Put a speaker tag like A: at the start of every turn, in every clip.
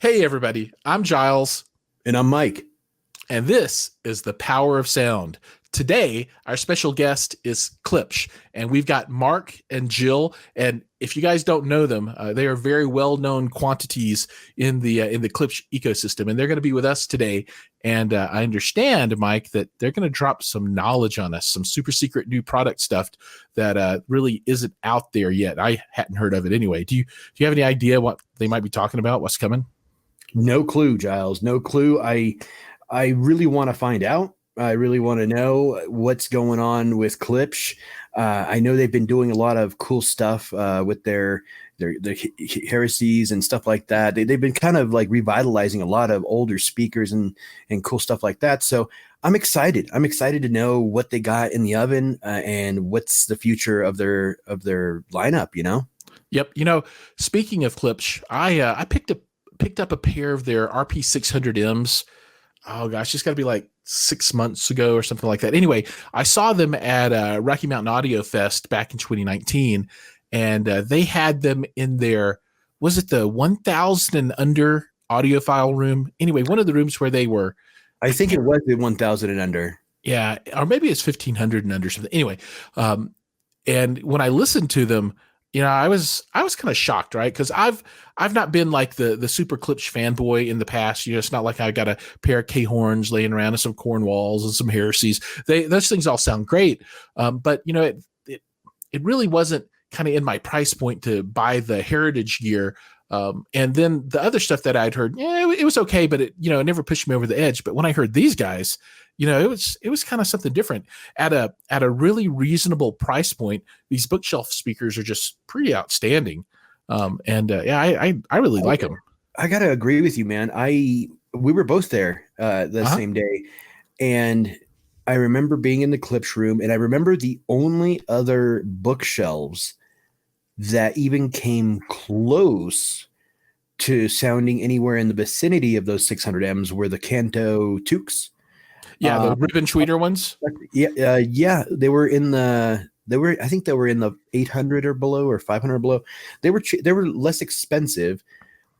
A: Hey, everybody. I'm Giles,
B: And I'm Mike.
A: and this is The Power of Sound. Today, our special guest is Klipsch, and we've got Mark and Jill. And if you guys don't know them, they are very well-known quantities in the Klipsch ecosystem, and they're going to be with us today. And I understand, Mike, that they're going to drop some knowledge on us, some super secret new product stuff that really isn't out there yet. I hadn't heard of it anyway. Do you have any idea what they might be talking about? What's coming?
B: No clue, Giles. No clue. I really want to find out. I really want to know what's going on with Klipsch. I know they've been doing a lot of cool stuff with their heresies and stuff like that. They've been kind of like revitalizing a lot of older speakers and cool stuff like that. So I'm excited. I'm excited to know what they got in the oven and what's the future of their lineup. You know.
A: Yep. Speaking of Klipsch, I picked up a pair of their RP600Ms. Oh gosh, it's got to be like 6 months ago or something like that. Anyway, I saw them at Rocky Mountain Audio Fest back in 2019, and they had them in their, was it the 1,000 and under audiophile room? Anyway, one of the rooms where they were.
B: I think it was the 1,000 and under.
A: Yeah, or maybe it's 1,500 and under something. Anyway, and when I listened to them, I was kind of shocked, right? Because I've not been like the super Klipsch fanboy in the past. It's not like I got a pair of K horns laying around and some Cornwalls and some heresies. Those things all sound great, but it really wasn't kind of in my price point to buy the heritage gear. And then the other stuff that I'd heard, it was okay, but it never pushed me over the edge. But when I heard these guys, it was kind of something different at a really reasonable price point. These bookshelf speakers are just pretty outstanding. I really like them.
B: I gotta agree with you, man. We were both there the same day, and I remember being in the Klipsch room, and I remember the only other bookshelves that even came close to sounding anywhere in the vicinity of those 600Ms were the Canto Tukes.
A: Yeah, the ribbon tweeter ones.
B: Yeah, they were in the. I think they were in the 800 or below or 500 or below. They were less expensive,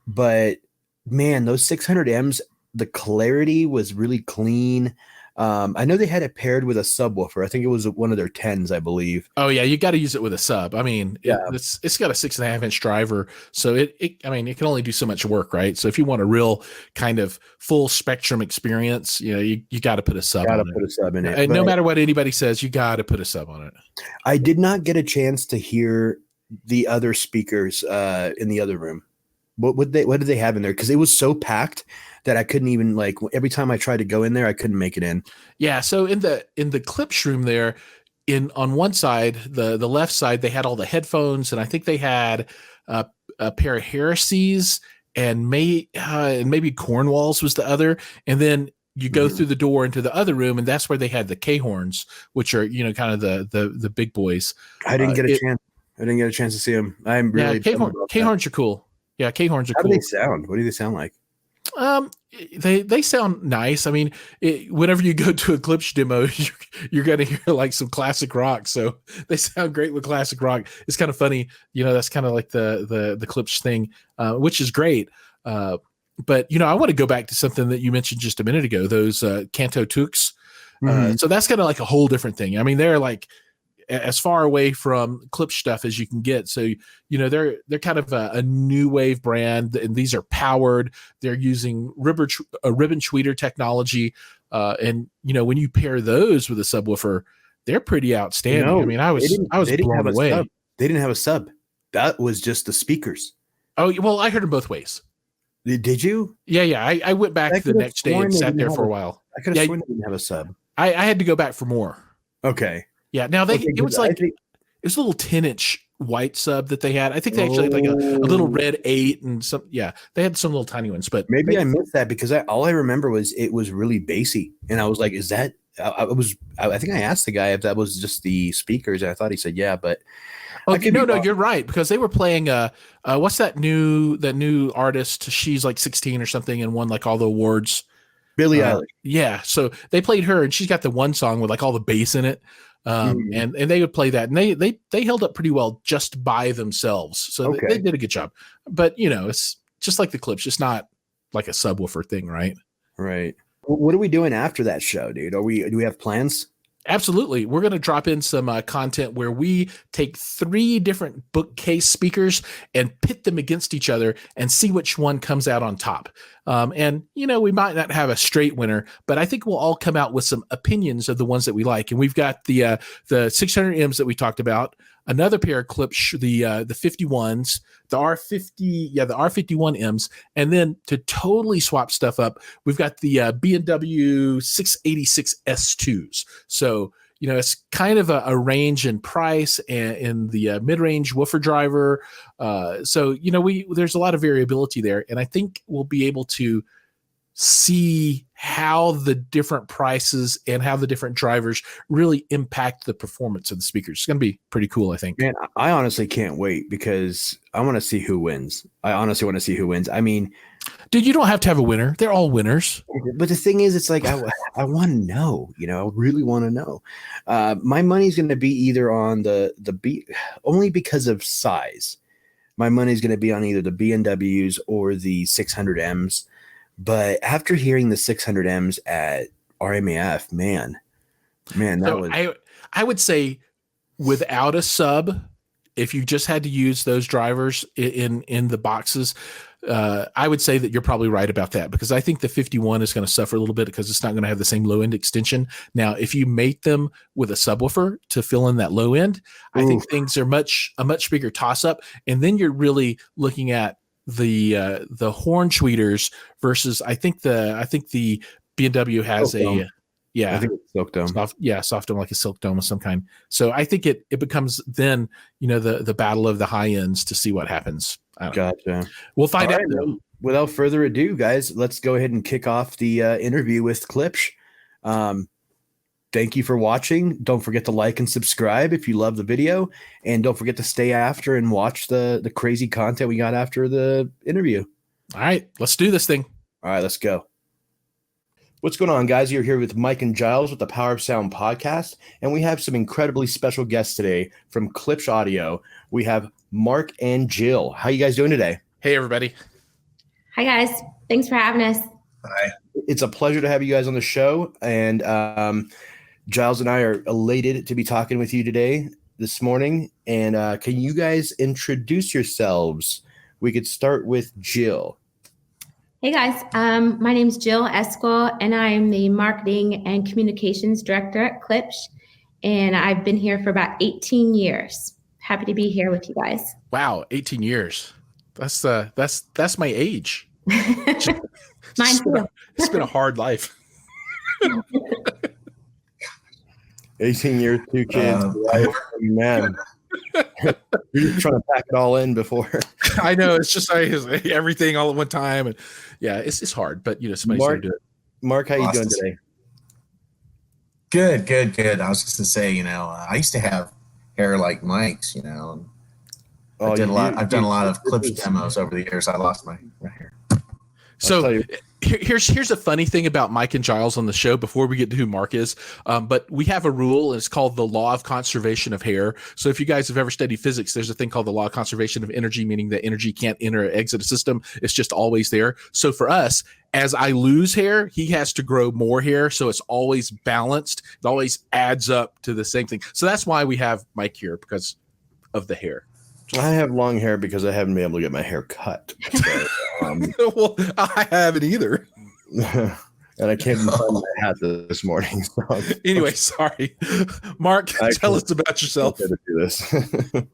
B: but man, those 600Ms, the clarity was really clean. I know they had it paired with a subwoofer. I think it was one of their 10s, I believe.
A: Oh yeah, you got to use it with a sub. I mean, it's got a 6.5-inch driver, so it can only do so much work, right? So if you want a real kind of full spectrum experience, you got to put a sub.
B: Put a sub in it.
A: And no matter what anybody says, you got to put a sub on it.
B: I did not get a chance to hear the other speakers in the other room. What did they have in there? Because it was so packed that I couldn't even, like, every time I tried to go in there, I couldn't make it in.
A: Yeah. So in the Klipsch room there, on one side, the left side, they had all the headphones, and I think they had a pair of heresies and maybe Cornwalls was the other. And then you go through the door into the other room, and that's where they had the K horns, which are kind of the big boys.
B: I didn't get a chance. I didn't get a chance to see them. I'm really
A: K horns are cool. Yeah, K horns are cool.
B: How do they sound? What do they sound like?
A: They sound nice. I mean, whenever you go to a Klipsch demo, you're going to hear like some classic rock. So they sound great with classic rock. It's kind of funny. That's kind of like the Klipsch thing, which is great. But I want to go back to something that you mentioned just a minute ago, those Canto Tukes. So that's kind of like a whole different thing. I mean, they're like as far away from Klipsch stuff as you can get. So, they're kind of a new wave brand, and these are powered. They're using ribbon tweeter technology. And when you pair those with a subwoofer, they're pretty outstanding. I mean, I was blown away.
B: They didn't have a sub. That was just the speakers.
A: Oh, well, I heard them both ways.
B: Did you?
A: Yeah. I went back the next day and sat there for a while.
B: I could have sworn they didn't have a sub.
A: I had to go back for more.
B: Okay.
A: Yeah. Now it was like it was a little 10-inch white sub that they had. I think they actually had like a little red 8 and some. Yeah, they had some little tiny ones, but
B: maybe I missed that because all I remember was it was really bassy, and I was like, "Is that?" I think I asked the guy if that was just the speakers, and I thought he said yeah, but.
A: No, you're right, because they were playing what's that new artist? She's like 16 or something and won like all the awards.
B: Billie Eilish.
A: Yeah, so they played her, and she's got the one song with like all the bass in it. And they would play that, and they held up pretty well just by themselves. So they did a good job. But it's just like the Klipsch. It's not like a subwoofer thing, right?
B: Right. What are we doing after that show, dude? Do we have plans?
A: Absolutely. We're going to drop in some content where we take 3 different bookcase speakers and pit them against each other and see which one comes out on top. And, we might not have a straight winner, but I think we'll all come out with some opinions of the ones that we like. And we've got the 600Ms that we talked about, another pair of Klipsch, the 51s, the R51Ms, and then to totally swap stuff up, we've got the B&W 686 S2s. So, it's kind of a range in price and in the mid-range woofer driver. So, there's a lot of variability there, and I think we'll be able to see how the different prices and how the different drivers really impact the performance of the speakers. It's going to be pretty cool, I think.
B: Man, I honestly can't wait because I want to see who wins. I honestly want to see who wins. I mean,
A: dude, you don't have to have a winner. They're all winners.
B: But the thing is, it's like I want to know. I really want to know. My money's going to be either on the B, only because of size. My money's going to be on either the B&Ws or the 600Ms. But after hearing the 600Ms at RMAF, man, that was.
A: I would say without a sub, if you just had to use those drivers in the boxes, I would say that you're probably right about that, because I think the 51 is going to suffer a little bit because it's not going to have the same low end extension. Now, if you mate them with a subwoofer to fill in that low end, I think things are a much bigger toss up. And then you're really looking at the horn tweeters versus I think the B&W has I think
B: it's silk dome.
A: Soft dome, like a silk dome of some kind. So I think it becomes then the battle of the high ends to see what happens.
B: Gotcha.
A: We'll find out.
B: Without further ado, guys, let's go ahead and kick off the interview with Klipsch. Thank you for watching. Don't forget to like and subscribe if you love the video, and don't forget to stay after and watch the crazy content we got after the interview.
A: All right, let's do this thing.
B: All right, let's go. What's going on, guys? You're here with Mike and Giles with the Power of Sound podcast, and we have some incredibly special guests today from Klipsch Audio. We have Mark and Jill. How you guys doing today?
A: Hey, everybody.
C: Hi, guys. Thanks for having us.
B: Hi. It's a pleasure to have you guys on the show, and Giles and I are elated to be talking with you this morning. And can you guys introduce yourselves? We could start with Jill.
C: Hey, guys. My name is Jill Eskel, and I'm the Marketing and Communications Director at Klipsch. And I've been here for about 18 years. Happy to be here with you guys.
A: Wow, 18 years. That's my age.
C: Mine too.
A: It's been a hard life.
B: 18 years, 2 kids. Man, you're just trying to pack it all in before.
A: I know, it's just like everything all at one time, and yeah, it's hard. But somebody's gonna do it.
B: Mark, how you doing today?
D: Good. I was just to say, I used to have hair like Mike's. I've done a lot of Klipsch demos over the years. I lost my hair.
A: So here's a funny thing about Mike and Giles on the show before we get to who Mark is. But we have a rule, and it's called the law of conservation of hair. So if you guys have ever studied physics, there's a thing called the law of conservation of energy, meaning that energy can't enter or exit a system. It's just always there. So for us, as I lose hair, he has to grow more hair. So it's always balanced. It always adds up to the same thing. So that's why we have Mike here, because of the hair.
B: I have long hair because I haven't been able to get my hair cut. So,
A: well, I haven't either.
B: And I can't even find my hat this morning. So.
A: Anyway, sorry. Mark, tell us about yourself.
B: To do this.
D: Okay.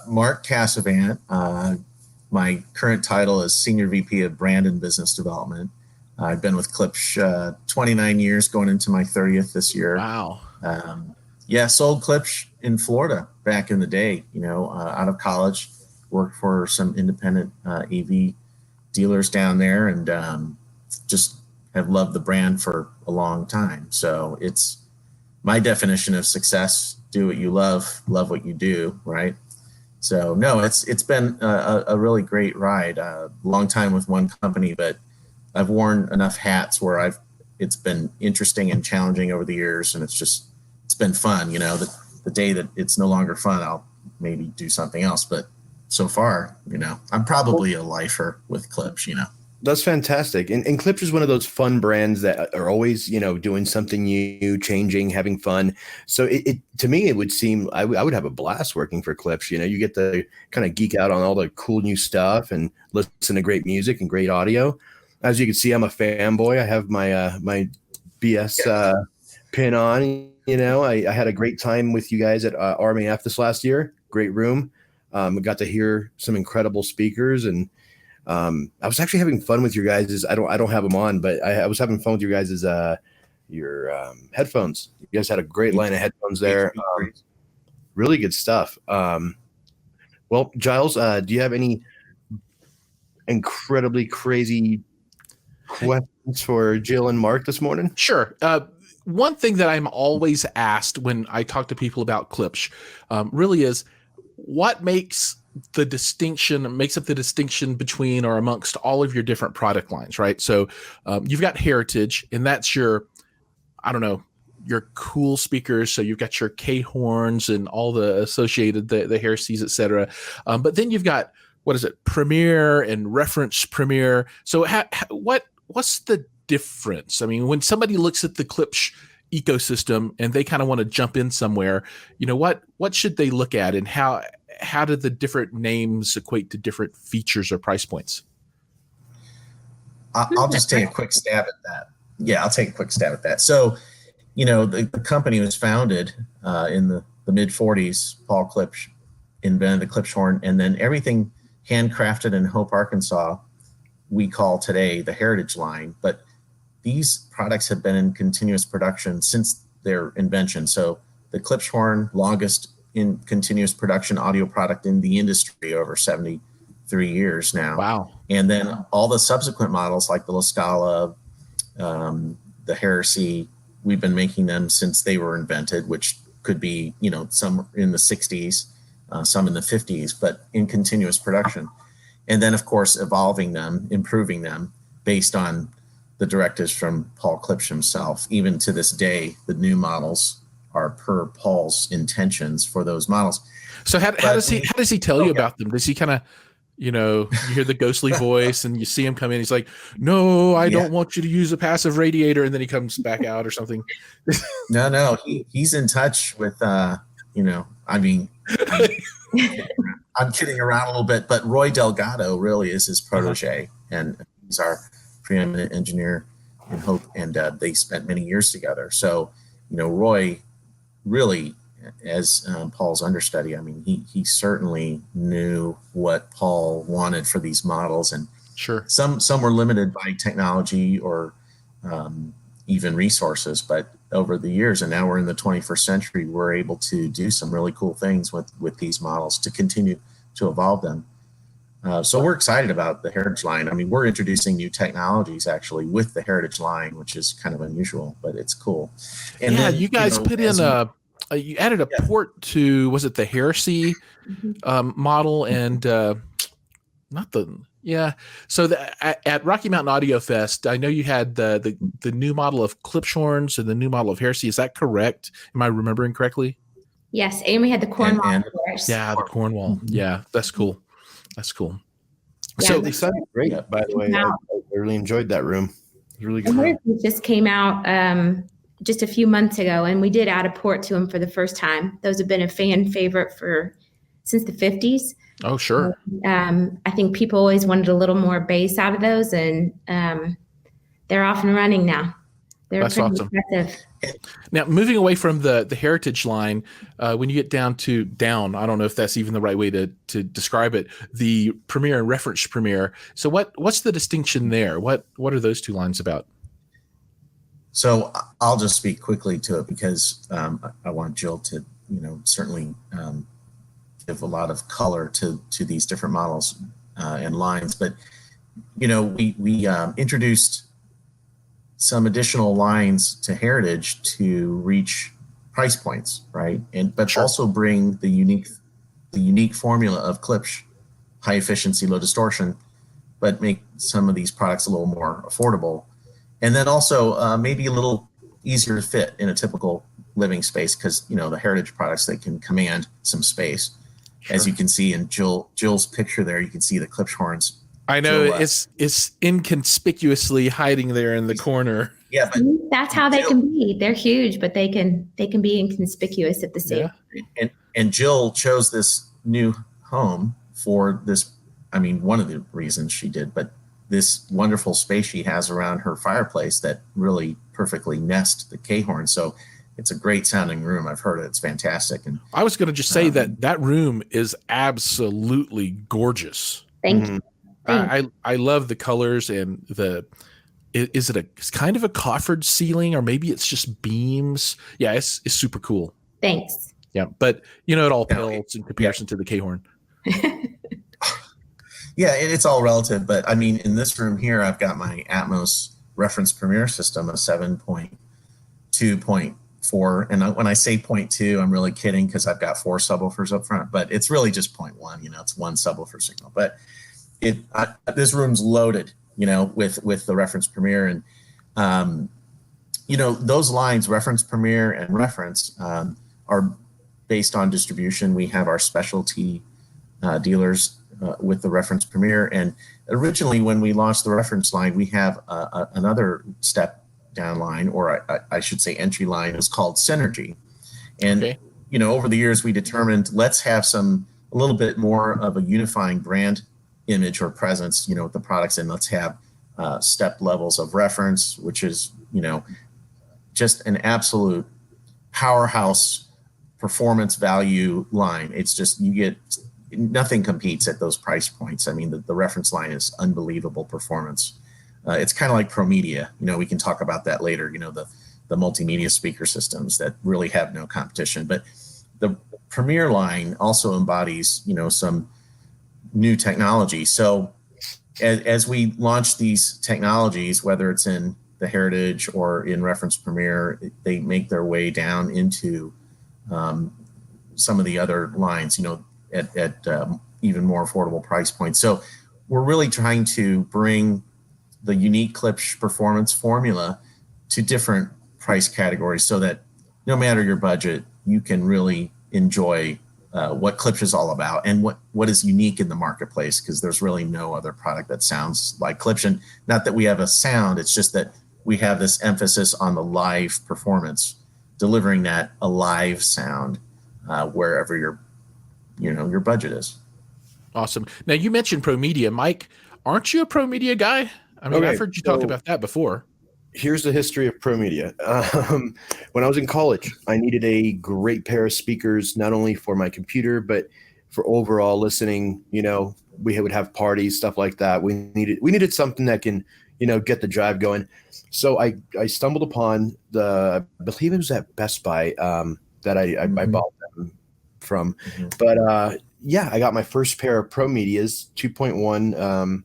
D: Mark Cassavant. My current title is Senior VP of Brand and Business Development. I've been with Klipsch 29 years, going into my 30th this year.
A: Wow.
D: Sold Klipsch in Florida back in the day, out of college, worked for some independent AV dealers down there, and just have loved the brand for a long time. So it's my definition of success: do what you love what you do, right? So no, it's been a really great ride. Long time with one company, but I've worn enough hats where it's been interesting and challenging over the years, and it's been fun. The day that it's no longer fun, I'll maybe do something else. But so far, I'm probably a lifer with Klipsch.
B: That's fantastic. And Klipsch is one of those fun brands that are always, doing something new, changing, having fun. So it to me, it would seem I would have a blast working for Klipsch. You get to kind of geek out on all the cool new stuff and listen to great music and great audio. As you can see, I'm a fanboy. I have my my BS pin on. I had a great time with you guys at RMAF this last year. Great room. I got to hear some incredible speakers, and I was actually having fun with your guys'. I don't have them on, but I was having fun with your guys' your headphones. You guys had a great line of headphones there. Really good stuff. Well, Giles, do you have any incredibly crazy questions for Jill and Mark this morning?
A: Sure. One thing that I'm always asked when I talk to people about Klipsch really is what makes up the distinction between or amongst all of your different product lines, right? So you've got Heritage, and that's your cool speakers. So you've got your K horns and all the associated, the Heresies, et cetera. But then you've got, Premier and Reference Premier. So what's the difference? I mean, when somebody looks at the Klipsch ecosystem and they kind of want to jump in somewhere, what should they look at, and how do the different names equate to different features or price points?
D: I'll just take a quick stab at that. Yeah, I'll take a quick stab at that. So, the company was founded in the mid 40s. Paul Klipsch invented the Klipsch horn, and then everything handcrafted in Hope, Arkansas, we call today the Heritage line. But these products have been in continuous production since their invention. So the Klipsch horn, longest in continuous production audio product in the industry, over 73 years now.
A: Wow.
D: And then all the subsequent models like the La Scala, the Heresy, we've been making them since they were invented, which could be, some in the 60s, some in the 50s, but in continuous production. And then, of course, evolving them, improving them based on the directives from Paul Klipsch himself. Even to this day, the new models are per Paul's intentions for those models.
A: So how does he tell you about them? Does he kind of, you hear the ghostly voice and you see him come in? He's like, "No, I don't want you to use a passive radiator," and then he comes back out or something.
D: No, he's in touch with, I'm kidding around a little bit, but Roy Delgado really is his protege, and he's our preeminent engineer in Hope, and they spent many years together. So, Roy really, as Paul's understudy, I mean, he certainly knew what Paul wanted for these models, and
A: sure,
D: some were limited by technology or even resources, but over the years, and now we're in the 21st century, we're able to do some really cool things with these models to continue to evolve them. So we're excited about the Heritage line. I mean, we're introducing new technologies actually with the Heritage line, which is kind of unusual, but it's cool. And then,
A: you guys put in you added a port to, was it the Heresy model, and so at Rocky Mountain Audio Fest, I know you had the new model of Klipsch horns and the new model of Heresy. Is that correct? Am I remembering correctly?
C: Yes, and we had the Cornwall.
A: Yeah, the Cornwall. Yeah, that's cool. That's cool.
C: Yeah,
A: So
B: they sounded great, by the way. I really enjoyed that room. It was really good.
C: It just came out just a few months ago, and we did add a port to them for the first time. Those have been a fan favorite since the 50s.
A: Oh, sure.
C: I think people always wanted a little more bass out of those, and they're off and running now.
A: That's awesome.
C: Impressive.
A: Now, moving away from the Heritage line, when you get down, I don't know if that's even the right way to describe it, the Premier and Reference Premier. So what's the distinction there? What are those two lines about?
D: So I'll just speak quickly to it because I want Jill to, certainly give a lot of color to these different models and lines. But, we introduced some additional lines to Heritage to reach price points, right? But sure, also bring the unique formula of Klipsch, high efficiency, low distortion, but make some of these products a little more affordable. And then also maybe a little easier to fit in a typical living space because, the Heritage products, they can command some space. as you can see in Jill's picture there, you can see the Klipsch horns.
A: I know
D: Jill,
A: it's inconspicuously hiding there in the corner.
D: Yeah, but
C: that's how they can be. They're huge, but they can be inconspicuous at the same time.
D: And Jill chose this new home for this. I mean, one of the reasons she did, but this wonderful space she has around her fireplace that really perfectly nests the K horn. So it's a great sounding room. I've heard it. It's fantastic. And
A: I was going to just say that room is absolutely gorgeous.
C: Thank you.
A: I love the colors and it's kind of a coffered ceiling, or maybe it's just beams. Yeah, it's super cool.
C: Thanks.
A: Yeah, but it all pales in comparison to the K horn.
D: Yeah, it's all relative, but I mean, in this room here, I've got my Atmos reference Premiere system, a 7.2.4, and when I say 0.2, I'm really kidding because I've got 4 subwoofers up front, but it's really just 0.1. It's one subwoofer signal, but this room's loaded, with the reference Premiere, and those lines, reference Premiere and reference, are based on distribution. We have our specialty dealers with the reference Premiere, and originally when we launched the reference line, we have another step down line, or I should say entry line, is called Synergy. And over the years we determined, let's have a little bit more of a unifying brand image or presence, with the products, and let's have step levels of reference, which is just an absolute powerhouse performance value line. It's just, nothing competes at those price points. I mean, the reference line is unbelievable performance. It's kind of like Pro Media. We can talk about that later, the multimedia speaker systems that really have no competition. But the Premiere line also embodies, some new technology. So as we launch these technologies, whether it's in the Heritage or in reference Premiere, they make their way down into some of the other lines, at even more affordable price points. So we're really trying to bring the unique Klipsch performance formula to different price categories so that no matter your budget, you can really enjoy what Klipsch is all about and what is unique in the marketplace, because there's really no other product that sounds like Klipsch. And not that we have a sound, it's just that we have this emphasis on the live performance, delivering that a live sound wherever your budget is.
A: Awesome. Now you mentioned Pro Media, Mike. Aren't you a Pro Media guy? I mean, I've heard you talk about that before.
B: Here's the history of Pro Media. When I was in college, I needed a great pair of speakers, not only for my computer, but for overall listening. We would have parties, stuff like that. We needed something that can, get the drive going. So I stumbled upon I believe it was at Best Buy that I bought them from. Mm-hmm. But I got my first pair of Pro Medias 2.1.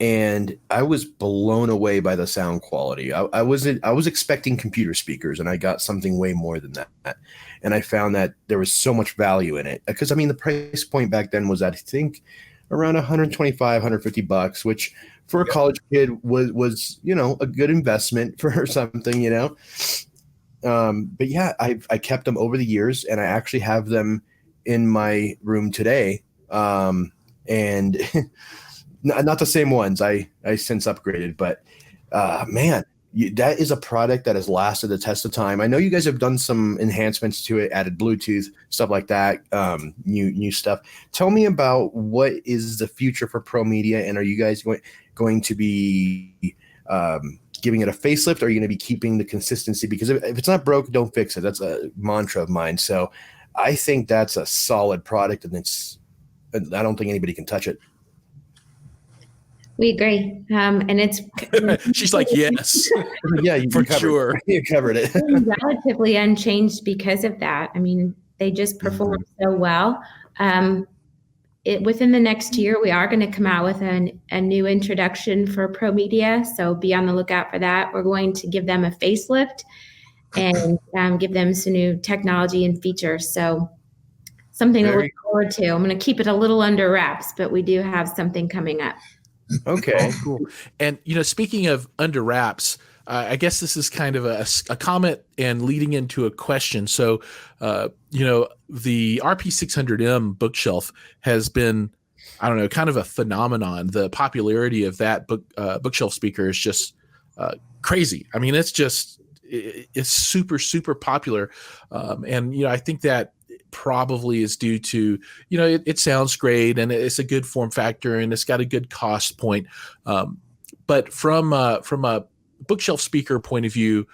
B: And I was blown away by the sound quality. I was expecting computer speakers, and I got something way more than that. And I found that there was so much value in it, because the price point back then was, I think, around $125, $150, which for a college kid was a good investment for something, But yeah, I kept them over the years, and I actually have them in my room today. And not the same ones. I since upgraded, but man, that is a product that has lasted the test of time. I know you guys have done some enhancements to it, added Bluetooth, stuff like that, new stuff. Tell me about what is the future for Pro Media, and are you guys going to be giving it a facelift, or are you going to be keeping the consistency? Because if it's not broke, don't fix it. That's a mantra of mine. So I think that's a solid product, and I don't think anybody can touch it.
C: We agree. And it's
A: she's like, yes.
B: Yeah,
A: for sure.
B: You covered it.
C: Relatively unchanged because of that. I mean, they just perform so well. Within the next year, we are going to come out with a new introduction for Pro Media. So be on the lookout for that. We're going to give them a facelift and give them some new technology and features. So something to look forward to. I'm going to keep it a little under wraps, but we do have something coming up.
B: Okay,
A: cool. And speaking of under wraps, I guess this is kind of a comment and leading into a question. So, the RP600M bookshelf has been, I don't know, kind of a phenomenon. The popularity of that bookshelf speaker is just crazy. I mean, it's super, super popular. And I think that probably is due to, it sounds great and it's a good form factor and it's got a good cost point. But from a bookshelf speaker point of view,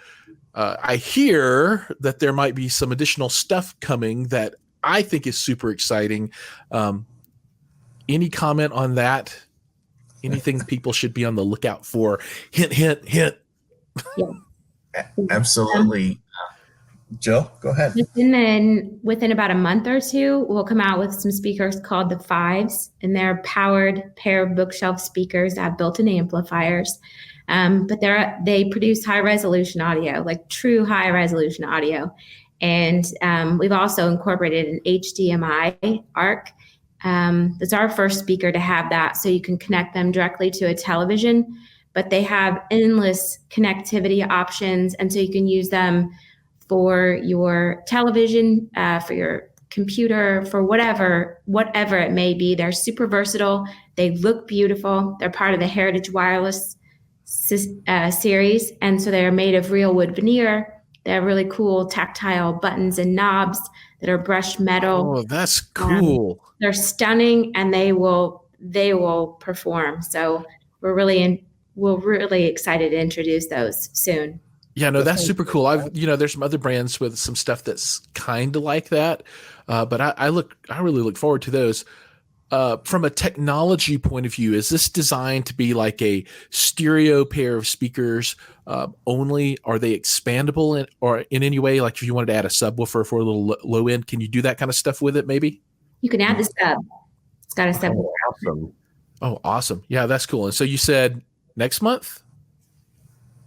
A: I hear that there might be some additional stuff coming that I think is super exciting. Any comment on that? Anything people should be on the lookout for? Hint, hint, hint.
C: Yeah.
D: Absolutely. Jill, go ahead.
C: And then within about a month or two, we'll come out with some speakers called the Fives, and they're powered pair of bookshelf speakers that have built-in amplifiers. But they produce high resolution audio, like true high resolution audio. And we've also incorporated an HDMI ARC. That's our first speaker to have that, so you can connect them directly to a television, but they have endless connectivity options. And so you can use them for your television, for your computer, for whatever it may be. They're super versatile. They look beautiful. They're part of the Heritage Wireless series. And so they're made of real wood veneer. They have really cool tactile buttons and knobs that are brushed metal.
A: Oh, that's cool.
C: They're stunning, and they will perform. So we're really excited to introduce those soon.
A: Yeah, no, that's super cool. There's some other brands with some stuff that's kind of like that, but I really look forward to those. From a technology point of view, is this designed to be like a stereo pair of speakers only? Are they expandable or in any way? Like if you wanted to add a subwoofer for a little low end, can you do that kind of stuff with it? Maybe
C: you can add the sub. It's got a sub.
B: Oh, awesome.
A: Oh, awesome! Yeah, that's cool. And so you said next month?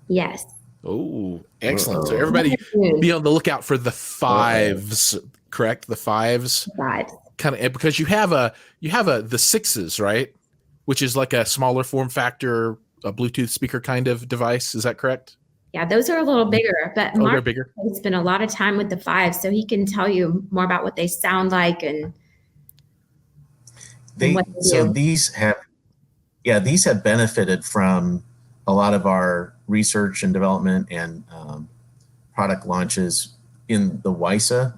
C: Yes.
A: Oh, excellent. So everybody be on the lookout for the Fives, correct? The Fives.
C: Fives.
A: Kind of, because you have the Sixes, right? Which is like a smaller form factor, a Bluetooth speaker kind of device. Is that correct?
C: Yeah, those are a little bigger, but Mark
A: bigger.
C: has spent a lot of time with the Fives, so he can tell you more about what they sound like and what they
D: so
C: do.
D: these have benefited from a lot of our research and development and product launches in the WISA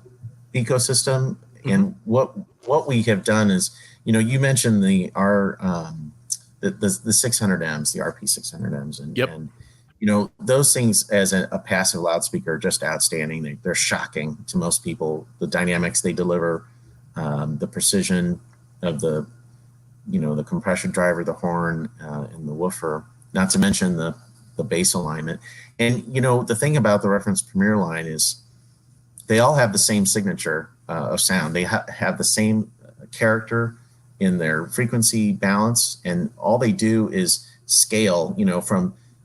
D: ecosystem. Mm-hmm. And what we have done is, you mentioned the 600Ms, the RP600Ms, and those things as a passive loudspeaker are just outstanding. They're shocking to most people. The dynamics they deliver, the precision of the compression driver, the horn, and the woofer. Not to mention the bass alignment. And the thing about the Reference Premier line is they all have the same signature of sound. They have the same character in their frequency balance, and all they do is scale,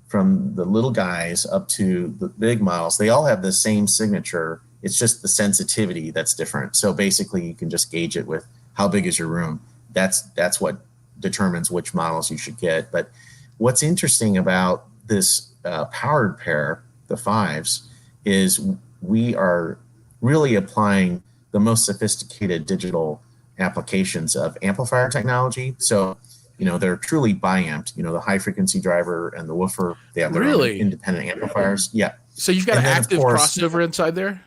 D: from the little guys up to the big models. They all have the same signature. It's just the sensitivity that's different. So basically you can just gauge it with how big is your room. That's what determines which models you should get. But what's interesting about this powered pair, the Fives, is we are really applying the most sophisticated digital applications of amplifier technology. So, they're truly bi-amped, the high frequency driver and the woofer, they have their own independent amplifiers. Yeah.
A: So you've got an active crossover inside there?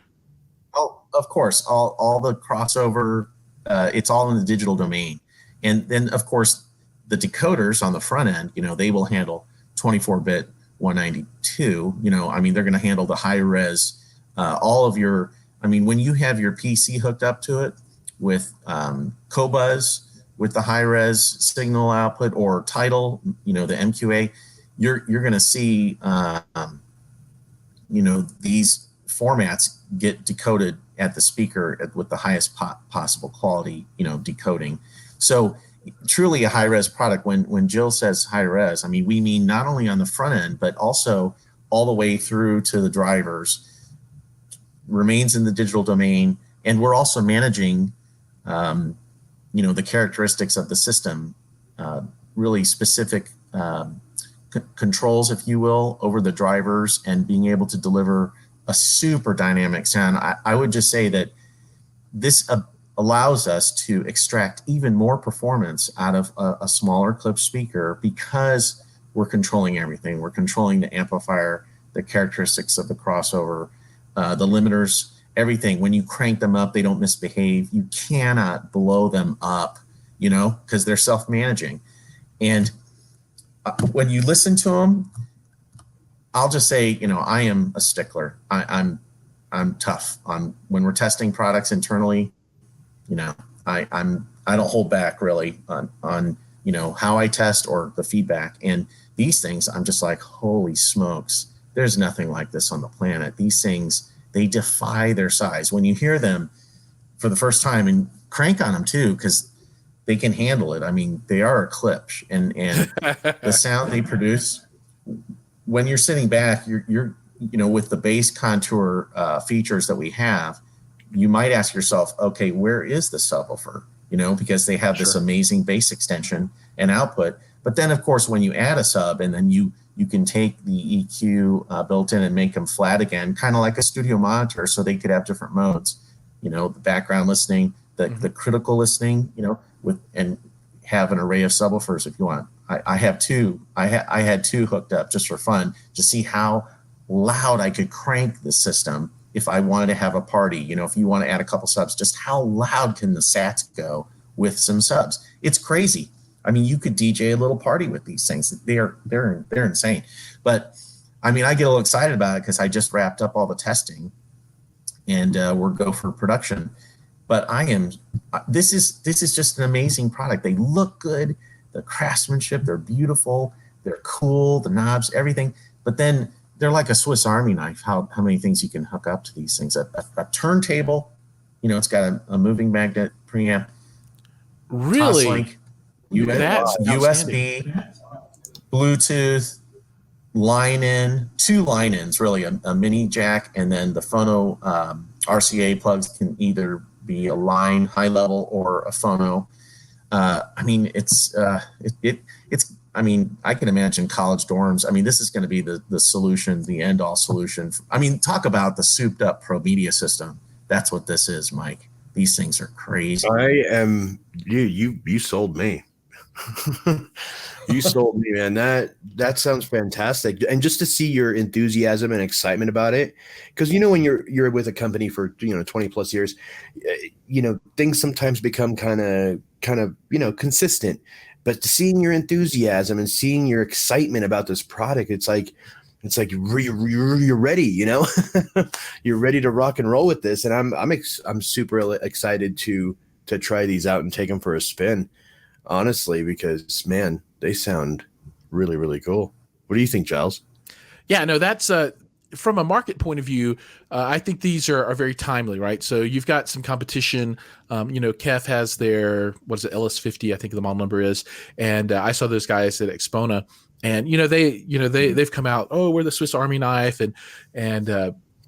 D: Oh, of course. All the crossover, it's all in the digital domain. And then, of course, the decoders on the front end, they will handle 24-bit 192. They're going to handle the high res, all of your, when you have your PC hooked up to it with Cobuzz, with the high res signal output, or Tidal, the MQA, you're going to see, these formats get decoded at the speaker with the highest possible quality, decoding. So truly a high res product. When Jill says high res, we mean not only on the front end, but also all the way through to the drivers, remains in the digital domain. And we're also managing, the characteristics of the system, really specific controls, if you will, over the drivers and being able to deliver a super dynamic sound. I would just say that this allows us to extract even more performance out of a smaller Klipsch speaker because we're controlling everything. We're controlling the amplifier, the characteristics of the crossover, the limiters, everything. When you crank them up, they don't misbehave. You cannot blow them up, because they're self-managing. And when you listen to them, I'll just say, I am a stickler. I'm tough on when we're testing products internally. I don't hold back really on how I test or the feedback. And these things, I'm just like, holy smokes, there's nothing like this on the planet. These things, they defy their size. When you hear them for the first time, and crank on them too, because they can handle it. I mean, they are a Klipsch, and the sound they produce, when you're sitting back, you're with the bass contour features that we have, you might ask yourself, okay, where is the subwoofer? Because they have this amazing bass extension and output. But then, of course, when you add a sub, and then you can take the EQ built in and make them flat again, kind of like a studio monitor, so they could have different modes. The background listening, the critical listening, and have an array of subwoofers if you want. I have two. I had two hooked up just for fun to see how loud I could crank the system if I wanted to have a party. If you want to add a couple subs, just how loud can the sats go with some subs? It's crazy. I mean, you could DJ a little party with these things. They're insane. But I mean, I get a little excited about it because I just wrapped up all the testing, and we're go for production. But this is just an amazing product. They look good, the craftsmanship, they're beautiful, they're cool, the knobs, everything. But then they're like a Swiss Army knife, how many things you can hook up to these things. A turntable, it's got a moving magnet preamp.
A: Really?
D: Toslink, USB, Bluetooth, line-in, two line-ins, really, a mini jack, and then the phono RCA plugs can either be a line, high level, or a phono. I mean, it's I mean, I can imagine college dorms. I mean, this is going to be the solution, the end-all solution. I mean, talk about the souped-up Pro Media system. That's what this is, Mike. These things are crazy.
B: You sold me. You sold me, man. That sounds fantastic. And just to see your enthusiasm and excitement about it, because when you're with a company for 20 plus years, things sometimes become kind of consistent. But seeing your enthusiasm and seeing your excitement about this product, it's like you're ready, you're ready to rock and roll with this. And I'm super excited to try these out and take them for a spin, honestly, because man, they sound really, really cool. What do you think, Giles?
A: Yeah, no, that's from a market point of view, I think these are very timely, right? So you've got some competition. Kef has their, LS50, I think the model number is, and I saw those guys at Expona, and they've come out, oh, we're the Swiss Army knife, and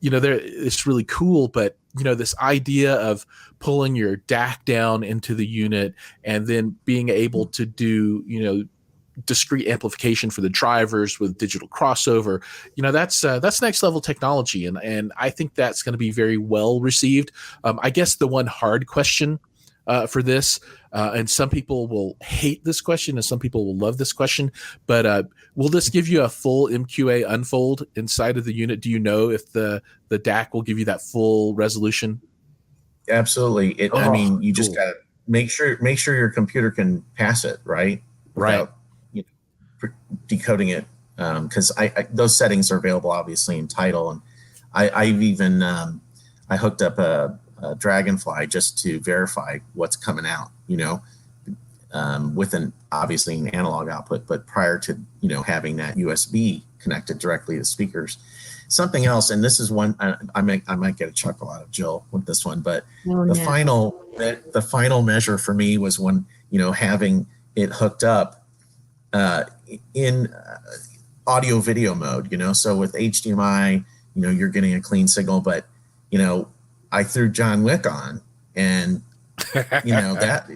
A: it's really cool, but this idea of pulling your DAC down into the unit and then being able to do discrete amplification for the drivers with digital crossover, that's next level technology, and I think that's going to be very well received. I guess the one hard question for this, and some people will hate this question and some people will love this question, but will this give you a full MQA unfold inside of the unit? Do you know if the DAC will give you that full resolution?
D: Absolutely. I mean, you just got to make sure your computer can pass it, right? Without decoding it, because those settings are available obviously in Tidal, and I've even I hooked up a Dragonfly just to verify what's coming out, with obviously an analog output, but prior to having that USB connected directly to speakers. Something else, and this is one I might get a chuckle out of Jill with this one, but the final measure for me was when having it hooked up in audio video mode, so with HDMI, you're getting a clean signal, but I threw John Wick on, and that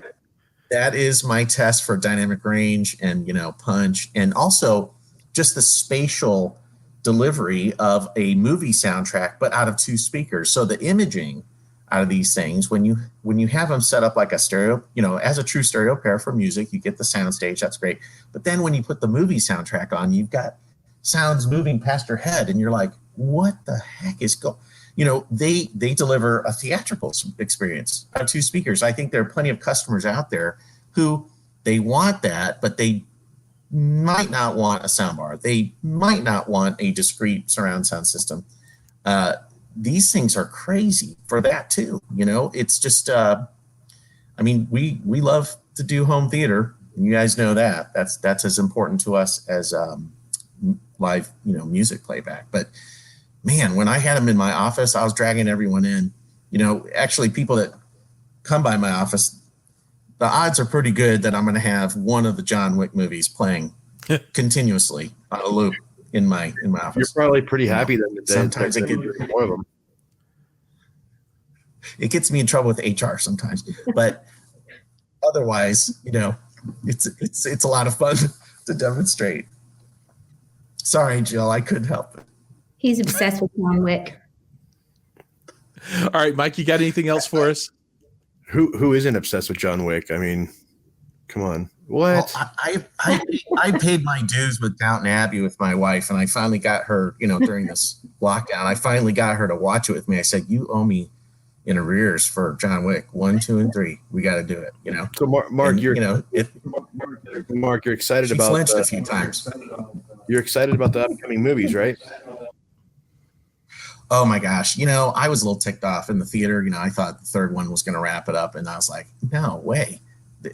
D: is my test for dynamic range and punch, and also just the spatial delivery of a movie soundtrack, but out of 2 speakers. So the imaging out of these things, when you have them set up like a stereo, as a true stereo pair for music, you get the sound stage, that's great. But then when you put the movie soundtrack on, you've got sounds moving past your head, and you're like, what the heck is going? They deliver a theatrical experience out of 2 speakers. I think there are plenty of customers out there who they want that, but they might not want a soundbar. They might not want a discrete surround sound system. These things are crazy for that too. It's just, we love to do home theater, and you guys know that. That's as important to us as live, music playback. But man, when I had them in my office, I was dragging everyone in. Actually, people that come by my office, the odds are pretty good that I'm going to have one of the John Wick movies playing continuously on a loop in my office.
B: You're probably pretty happy that
D: sometimes it gets
B: more of them.
D: It gets me in trouble with HR sometimes, but otherwise, it's a lot of fun to demonstrate. Sorry, Jill, I couldn't help it.
C: He's obsessed with John Wick.
A: All right, Mike, you got anything else for us?
B: Who isn't obsessed with John Wick? I mean, come on. What?
D: Well, I paid my dues with Downton Abbey with my wife, and I finally got her, during this lockdown, I finally got her to watch it with me. I said, you owe me in arrears for John Wick 1, 2, and 3. We got to do it, So
B: Mark,
D: and,
B: you're Mark, you're excited about
D: flinched a few times.
B: You're excited about the upcoming movies, right?
D: Oh my gosh. I was a little ticked off in the theater. I thought the third one was going to wrap it up, and I was like, no way.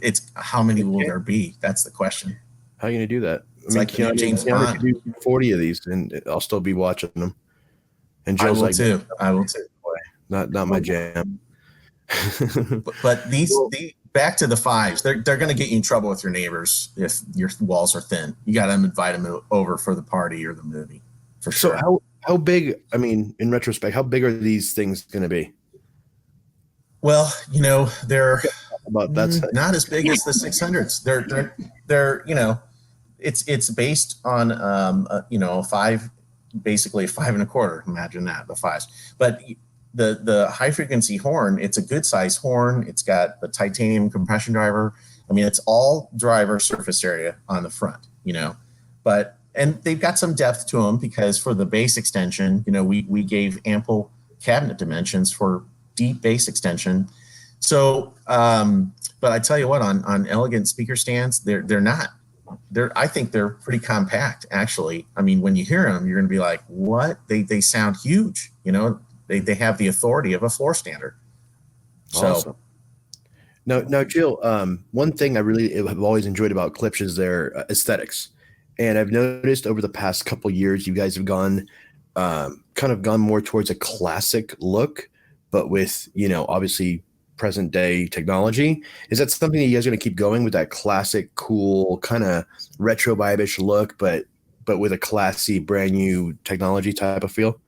D: It's how many will there be? That's the question.
B: How are you going to do that?
D: It's like James Bond.
B: Could do 40 of these, and I'll still be watching them. And
D: I
B: Jill's
D: will
B: like,
D: too. I will too.
B: Not my jam.
D: But these back to the 5s. They're going to get you in trouble with your neighbors if your walls are thin. You got to invite them over for the party or the movie, for sure.
B: So how big? I mean, in retrospect, how big are these things going to be?
D: Well, they're
B: about that
D: not as big as the 600s. They're it's based on a 5, basically a 5 1/4. Imagine that, the 5s. But the high frequency horn, it's a good size horn. It's got the titanium compression driver. I mean, it's all driver surface area on the front, and they've got some depth to them because for the bass extension, we gave ample cabinet dimensions for deep bass extension. So, but I tell you what, on elegant speaker stands, they're not. I think they're pretty compact, actually. I mean, when you hear them, you're going to be like, what? They sound huge, They have the authority of a floor standard. So,
B: awesome. Now, Jill, one thing I really have always enjoyed about Klipsch is their aesthetics, and I've noticed over the past couple of years, you guys have gone more towards a classic look, but with obviously present day technology. Is that something that you guys are going to keep going with, that classic, cool kind of retro vibe-ish look, but with a classy, brand new technology type of feel?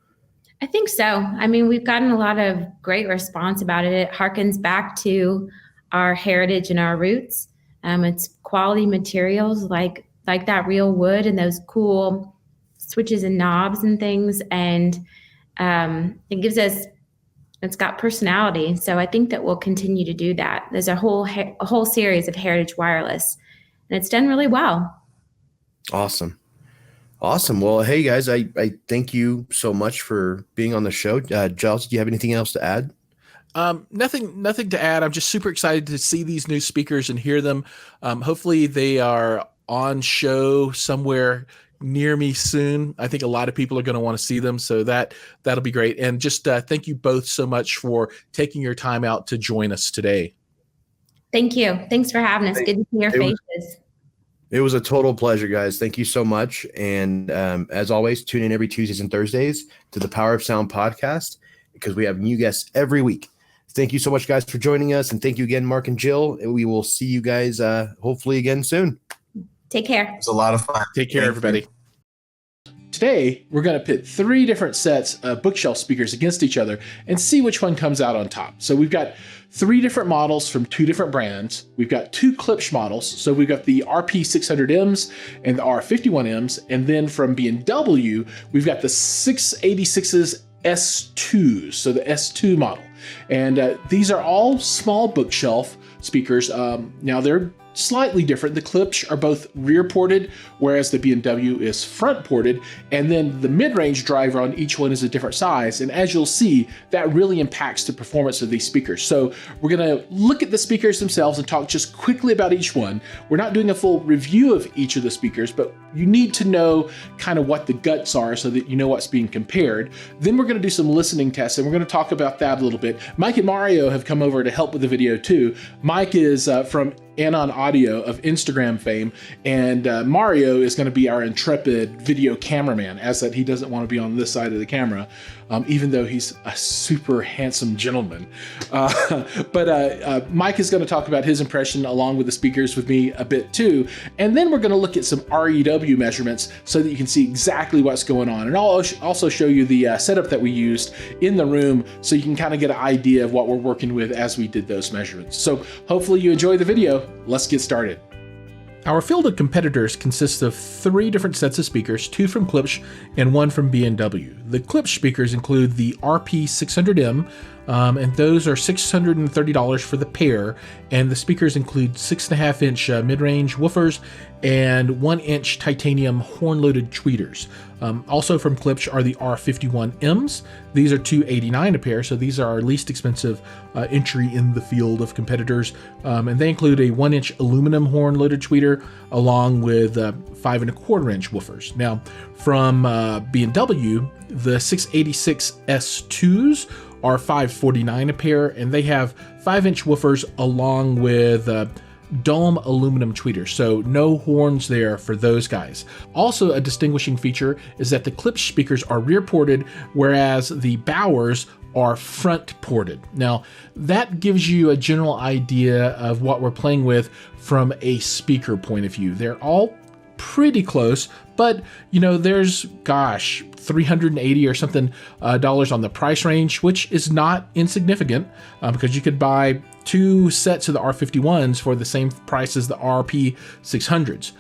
C: I think so. I mean, we've gotten a lot of great response about it. It harkens back to our heritage and our roots. It's quality materials like that real wood and those cool switches and knobs and things. And it's got personality. So I think that we'll continue to do that. There's a whole series of heritage wireless, and it's done really well. Awesome.
B: Well, hey guys, I thank you so much for being on the show. Giles, do you have anything else to add?
A: Nothing to add. I'm just super excited to see these new speakers and hear them. Hopefully they are on show somewhere near me soon. I think a lot of people are going to want to see them, so that'll be great. And just thank you both so much for taking your time out to join us today.
C: Thank you. Thanks for having us. Good to see your faces.
B: It was a total pleasure, guys. Thank you so much. And as always, tune in every Tuesdays and Thursdays to the Power of Sound podcast, because we have new guests every week. Thank you so much, guys, for joining us. And thank you again, Mark and Jill. And we will see you guys hopefully again soon.
C: Take care.
D: It's a lot of fun.
A: Take care, everybody. Today, we're going to pit 3 different sets of bookshelf speakers against each other and see which one comes out on top. So we've got 3 different models from 2 different brands. We've got 2 Klipsch models. So we've got the RP600Ms and the R51Ms. And then from B&W, we've got the 686s S2s, so the S2 model. And these are all small bookshelf speakers. Now they're slightly different. The Klipsch are both rear ported, whereas the B&W is front ported, and then the mid-range driver on each one is a different size. And as you'll see, that really impacts the performance of these speakers. So we're gonna look at the speakers themselves and talk just quickly about each one. We're not doing a full review of each of the speakers, but you need to know kind of what the guts are so that you know what's being compared. Then we're gonna do some listening tests, and we're gonna talk about that a little bit. Mike and Mario have come over to help with the video too. Mike is from Anon Audio of Instagram fame, and Mario is going to be our intrepid video cameraman, as that he doesn't want to be on this side of the camera, even though he's a super handsome gentleman. But Mike is going to talk about his impression along with the speakers with me a bit too, and then we're going to look at some REW measurements so that you can see exactly what's going on, and I'll also show you the setup that we used in the room so you can kind of get an idea of what we're working with as we did those measurements. So hopefully you enjoy the video. Let's get started. Our field of competitors consists of 3 different sets of speakers, 2 from Klipsch and 1 from B&W. The Klipsch speakers include the RP600M, and those are $630 for the pair, and the speakers include 6.5-inch mid-range woofers and 1-inch titanium horn-loaded tweeters. Also from Klipsch are the R51Ms. These are $289 a pair, so these are our least expensive entry in the field of competitors, and they include a 1-inch aluminum horn-loaded tweeter along with 5.25-inch woofers. Now, from B&W, the 686 S2s are $549 a pair, and they have 5-inch woofers along with dome aluminum tweeters, so no horns there for those guys. Also, a distinguishing feature is that the Klipsch speakers are rear ported, whereas the Bowers are front ported. Now, that gives you a general idea of what we're playing with from a speaker point of view. They're all pretty close, but you know, there's, gosh, $380 or something dollars on the price range, which is not insignificant, because you could buy 2 sets of the R51s for the same price as the RP600s.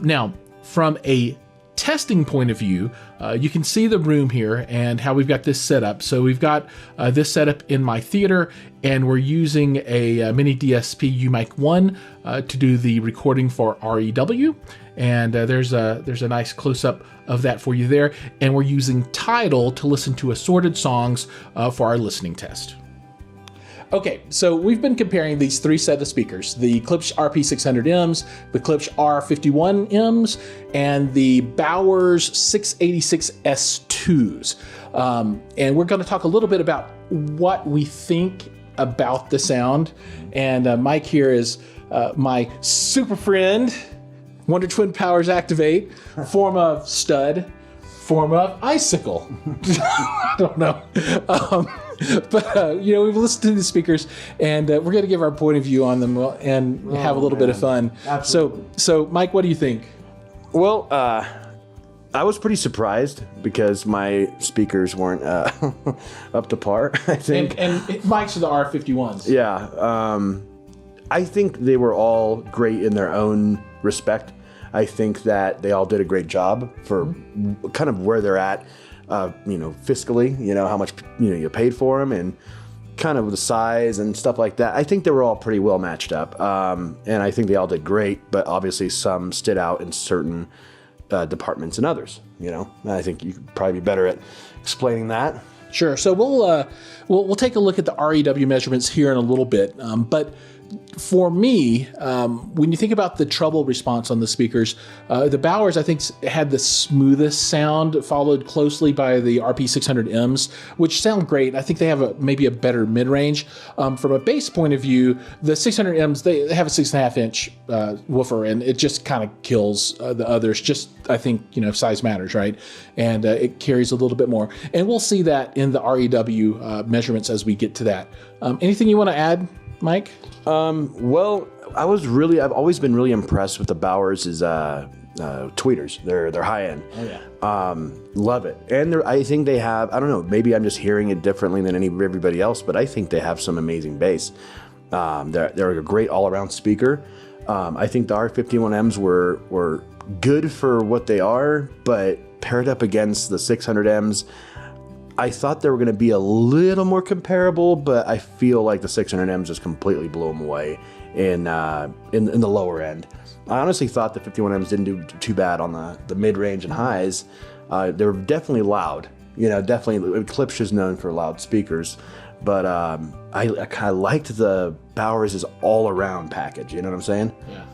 A: Now, from a testing point of view, you can see the room here and how we've got this set up. So we've got this set up in my theater, and we're using a mini DSP UMic 1 to do the recording for REW. And there's a nice close-up of that for you there. And we're using Tidal to listen to assorted songs for our listening test. Okay, so we've been comparing these 3 sets of speakers, the Klipsch RP600Ms, the Klipsch R51Ms, and the Bowers 686 S2s. And we're going to talk a little bit about what we think about the sound. And Mike here is my super friend, Wonder Twin Powers Activate, form of stud, form of icicle. I don't know. But you know, we've listened to the speakers, and we're going to give our point of view on them and have a little bit of fun. Absolutely. So Mike, what do you think?
B: Well, I was pretty surprised because my speakers weren't up to par, I think.
A: And Mike's are the R51s.
B: Yeah. I think they were all great in their own respect. I think that they all did a great job for kind of where they're at, you know, fiscally, you know, how much, you know, you paid for them and kind of the size and stuff like that. I think they were all pretty well matched up. And I think they all did great, but obviously some stood out in certain departments and others, you know. And I think you could probably be better at explaining that.
A: Sure. So we'll take a look at the REW measurements here in a little bit, but for me, when you think about the treble response on the speakers, the Bowers, I think, had the smoothest sound, followed closely by the RP600Ms, which sound great. I think they have maybe a better mid-range. From a bass point of view, the 600Ms, they have a 6.5-inch woofer, and it just kind of kills the others. Just, I think, you know, size matters, right? And it carries a little bit more. And we'll see that in the REW measurements as we get to that. Anything you want to add, Mike?
B: Well, I've always been really impressed with the Bowers' tweeters. They're high end.
A: Oh yeah.
B: Love it. And I think they have, I don't know, maybe I'm just hearing it differently than everybody else, but I think they have some amazing bass. They're a great all-around speaker. I think the R51Ms were good for what they are, but paired up against the 600Ms, I thought they were going to be a little more comparable, but I feel like the 600Ms just completely blew them away in the lower end. I honestly thought the 51Ms didn't do too bad on the mid-range and highs. They were definitely loud. Definitely, Klipsch is known for loud speakers, but I kind of liked the Bowers' all-around package. You know what I'm saying?
A: Yeah.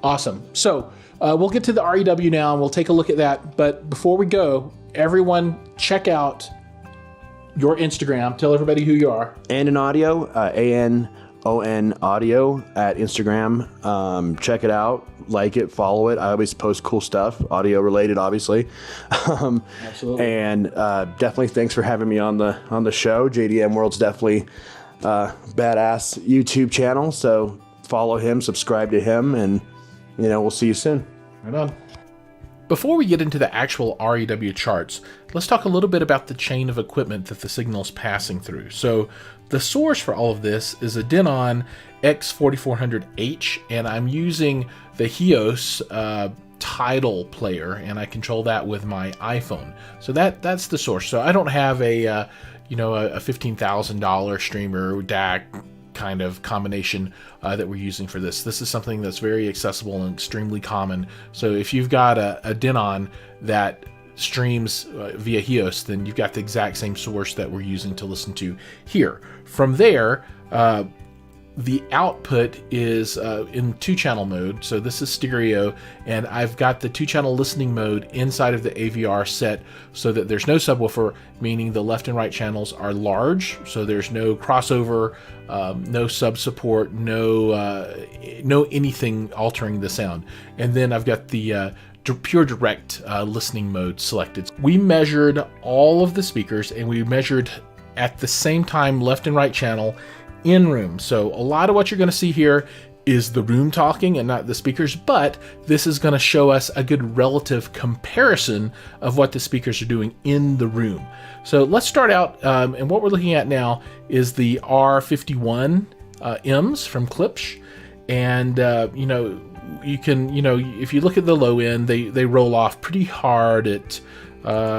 A: Awesome. So we'll get to the REW now, and we'll take a look at that. But before we go, everyone check out your Instagram. Tell everybody who you are.
B: And in audio, ANON audio at Instagram. Check it out, like it, follow it. I always post cool stuff, audio related, obviously.
A: Absolutely.
B: And definitely thanks for having me on the show. JDM World's definitely badass YouTube channel. So follow him, subscribe to him, and we'll see you soon.
A: Right on. Before we get into the actual REW charts, let's talk a little bit about the chain of equipment that the signal's passing through. So the source for all of this is a Denon X4400H, and I'm using the Hios Tidal player, and I control that with my iPhone. So that's the source. So I don't have a $15,000 streamer DAC kind of combination that we're using for this. This is something that's very accessible and extremely common. So if you've got a Denon that streams via Hios, then you've got the exact same source that we're using to listen to here. From there, the output is in 2-channel mode. So this is stereo, and I've got the 2-channel listening mode inside of the AVR set so that there's no subwoofer, meaning the left and right channels are large. So there's no crossover, no sub support, no anything altering the sound. And then I've got the pure direct listening mode selected. We measured all of the speakers, and we measured at the same time left and right channel in room. So a lot of what you're going to see here is the room talking and not the speakers, but this is going to show us a good relative comparison of what the speakers are doing in the room. So let's start out, and what we're looking at now is the R51 M's from Klipsch, and you can, if you look at the low end, they roll off pretty hard at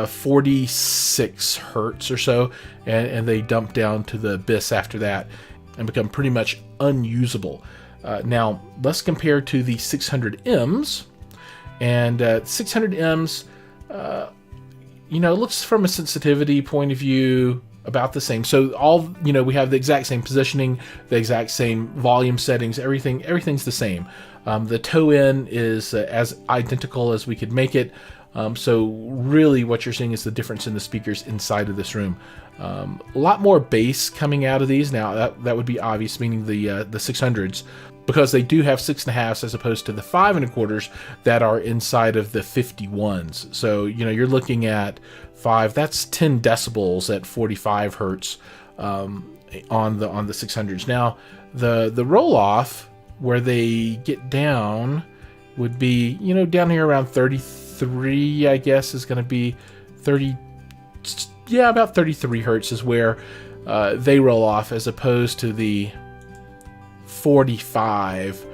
A: 46 hertz or so, and they dump down to the abyss after that and become pretty much unusable. Now let's compare to the 600Ms, and 600Ms, it looks from a sensitivity point of view about the same. So we have the exact same positioning, the exact same volume settings, everything's the same. The toe in is as identical as we could make it. So really what you're seeing is the difference in the speakers inside of this room. A lot more bass coming out of these. Now that would be obvious, meaning the 600s, because they do have 6.5s as opposed to the 5.25s that are inside of the 51s. So you're looking at 5. That's 10 decibels at 45 hertz on the 600s. Now the roll off where they get down would be down here around 33, I guess, is going to be 30. Yeah, about 33 hertz is where they roll off, as opposed to the 45.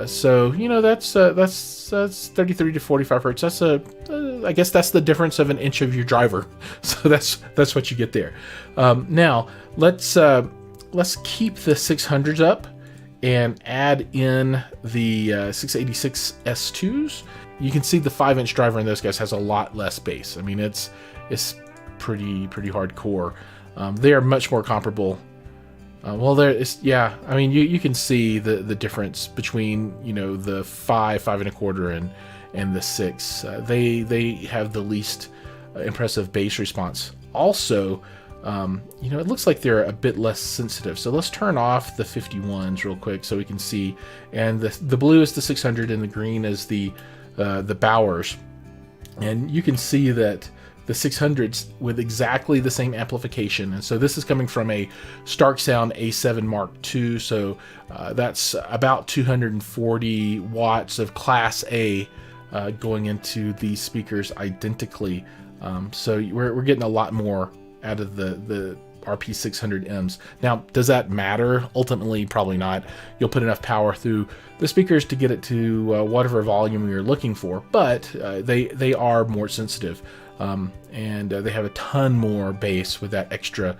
A: So that's 33 to 45 hertz. That's I guess that's the difference of an inch of your driver. So that's what you get there. Now let's keep the 600s up and add in the 686 S2s. You can see the 5-inch driver in those guys has a lot less bass. I mean, it's pretty hardcore. They are much more comparable. I mean, you can see the difference between the 5.25 and the 6. They have the least impressive bass response. Also, it looks like they're a bit less sensitive. So let's turn off the 51s real quick so we can see. And the blue is the 600 and the green is the Bowers. And you can see that the 600s with exactly the same amplification. And so this is coming from a Starke Sound A7 Mark II. So that's about 240 watts of Class A going into these speakers identically. So we're getting a lot more out of the RP600Ms. Now, does that matter? Ultimately, probably not. You'll put enough power through the speakers to get it to whatever volume you're looking for, but they are more sensitive, and they have a ton more bass with that extra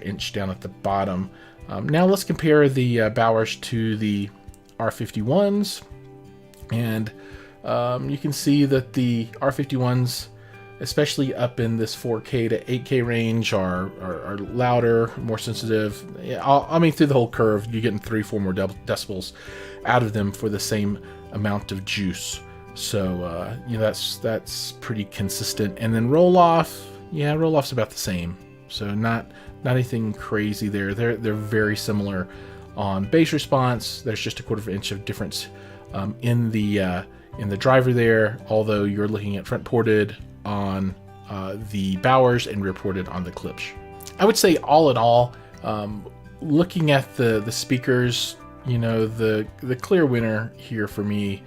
A: inch down at the bottom. Now let's compare the Bowers to the R51s, and you can see that the R51s, especially up in this 4K to 8K range, are louder, more sensitive. I mean, through the whole curve, you're getting 3-4 more decibels out of them for the same amount of juice. So that's pretty consistent. And then roll off, roll off's about the same. So not anything crazy there. They're very similar on bass response. There's just a 1/4 inch of difference in the driver there, although you're looking at front ported on the Bowers and rear ported on the Klipsch. I would say all in all, looking at the speakers, the clear winner here for me,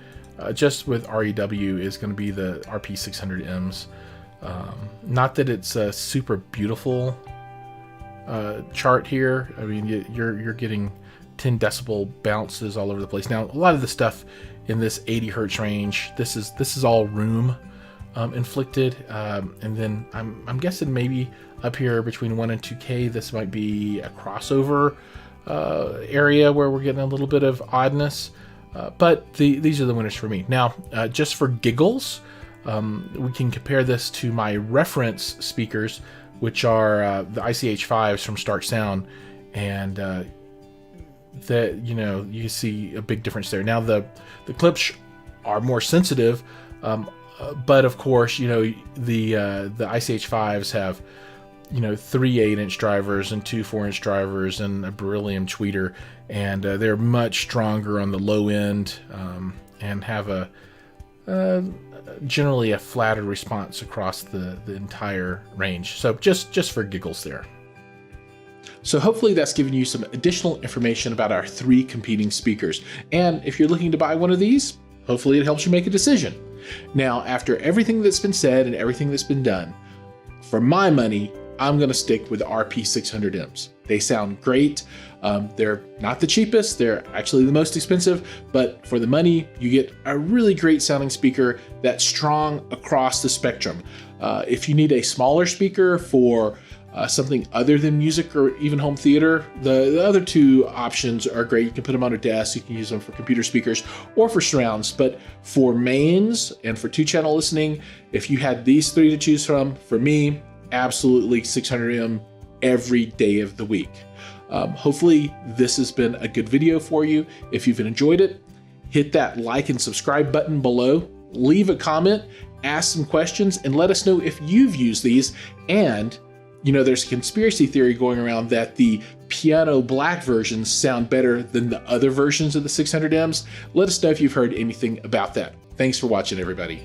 A: just with REW, is going to be the RP600Ms. Not that it's a super beautiful chart here. I mean, you're getting 10 decibel bounces all over the place. Now, a lot of the stuff in this 80 hertz range, this is all room inflicted, and then I'm guessing maybe up here between 1 and 2K, this might be a crossover area where we're getting a little bit of oddness. But these are the winners for me. Now, just for giggles, we can compare this to my reference speakers, which are the ICH5s from Starke Sound, and you see a big difference there. Now, the Klipsch are more sensitive, but of course, the ICH5s have 3 8-inch drivers and 2 4-inch drivers and a beryllium tweeter, and they're much stronger on the low end, and have generally a flatter response across the entire range. So just for giggles there. So hopefully that's given you some additional information about our 3 competing speakers. And if you're looking to buy one of these, hopefully it helps you make a decision. Now, after everything that's been said and everything that's been done, for my money, I'm going to stick with the RP600Ms. They sound great. They're not the cheapest. They're actually the most expensive, but for the money, you get a really great sounding speaker that's strong across the spectrum. If you need a smaller speaker for something other than music or even home theater, the other 2 options are great. You can put them on a desk. You can use them for computer speakers or for surrounds. But for mains and for 2-channel listening, if you had these 3 to choose from, for me, absolutely 600M every day of the week. Hopefully this has been a good video for you. If you've enjoyed it, hit that like and subscribe button below, leave a comment, ask some questions, and let us know if you've used these. And there's a conspiracy theory going around that the piano black versions sound better than the other versions of the 600Ms. Let us know if you've heard anything about that. Thanks for watching, everybody.